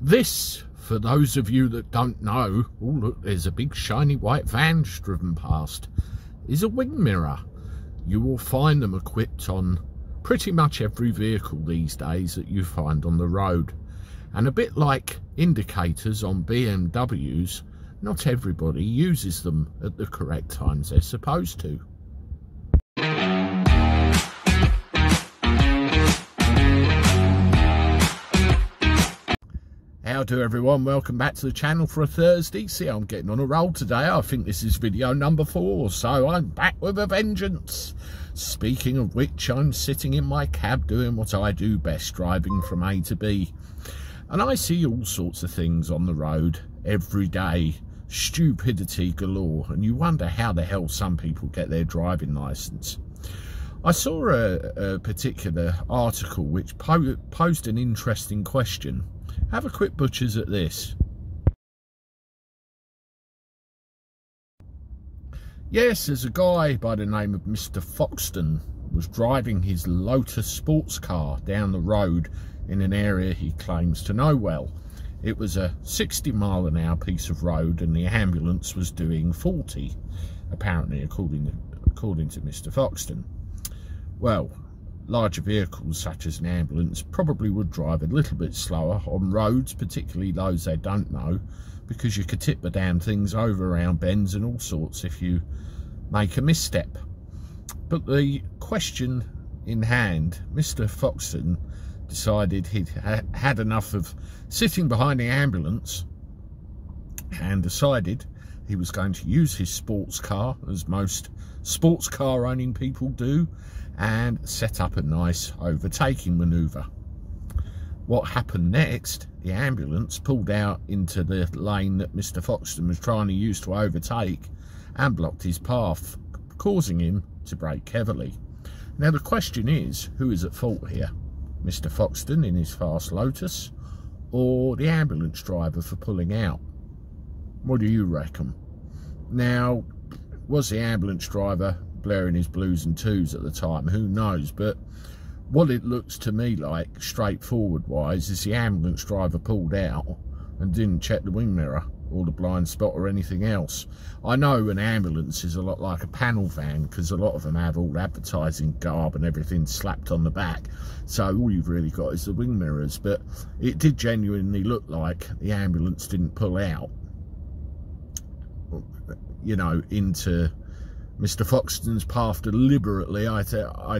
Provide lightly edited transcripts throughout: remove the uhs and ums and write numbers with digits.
This, for those of you that don't know, oh look, there's a big shiny white van just driven past, is a wing mirror. You will find them equipped on pretty much every vehicle these days that you find on the road. And a bit like indicators on BMWs, not everybody uses them at the correct times they're supposed to. How do everyone, welcome back to the channel for a Thursday. See, I'm getting on a roll today. I think this is video number 4, so I'm back with a vengeance. Speaking of which, I'm sitting in my cab doing what I do best, driving from A to B. And I see all sorts of things on the road every day, stupidity galore, and you wonder how the hell some people get their driving licence. I saw a particular article which posed an interesting question. Have a quick butchers at this. Yes, there's a guy by the name of Mr. Foxton was driving his Lotus sports car down the road in an area he claims to know well. It was a 60-mile-an-hour piece of road and the ambulance was doing 40, apparently, according to Mr. Foxton. Well, larger vehicles such as an ambulance probably would drive a little bit slower on roads, particularly those they don't know, because you could tip the damn things over around bends and all sorts if you make a misstep. But the question in hand, Mr. Foxton decided he'd had enough of sitting behind the ambulance and decided he was going to use his sports car, as most sports car owning people do, and set up a nice overtaking manoeuvre. What happened next, the ambulance pulled out into the lane that Mr. Foxton was trying to use to overtake and blocked his path, causing him to brake heavily. Now the question is, who is at fault here? Mr. Foxton in his fast Lotus, or the ambulance driver for pulling out? What do you reckon? Now, was the ambulance driver blaring his blues and twos at the time? Who knows? But what it looks to me like, straightforward wise, is the ambulance driver pulled out and didn't check the wing mirror or the blind spot or anything else. I know an ambulance is a lot like a panel van because a lot of them have all advertising garb and everything slapped on the back, so all you've really got is the wing mirrors. But it did genuinely look like the ambulance didn't pull out, you know, into Mr. Foxton's path deliberately. I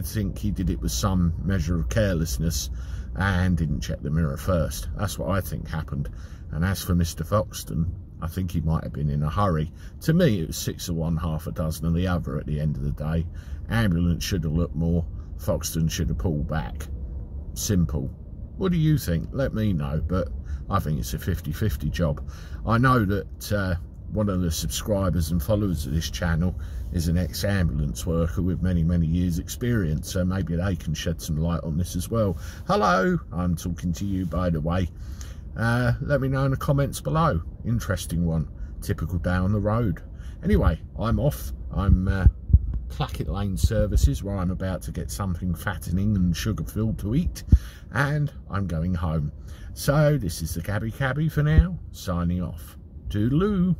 think he did it with some measure of carelessness and didn't check the mirror first. That's what I think happened. And as for Mr. Foxton, I think he might have been in a hurry. To me, it was 6 of one, half a dozen of the other at the end of the day. Ambulance should have looked more. Foxton should have pulled back. Simple. What do you think? Let me know. But I think it's a 50-50 job. I know that one of the subscribers and followers of this channel is an ex-ambulance worker with many years experience, so maybe they can shed some light on this as well. Hello, I'm talking to you, by the way. Let me know in the comments below. Interesting one. Typical day on the road. Anyway, I'm off. I'm Clackett Lane Services, where I'm about to get something fattening and sugar filled to eat, and I'm going home. So this is the Cabby for now, signing off. Toodaloo.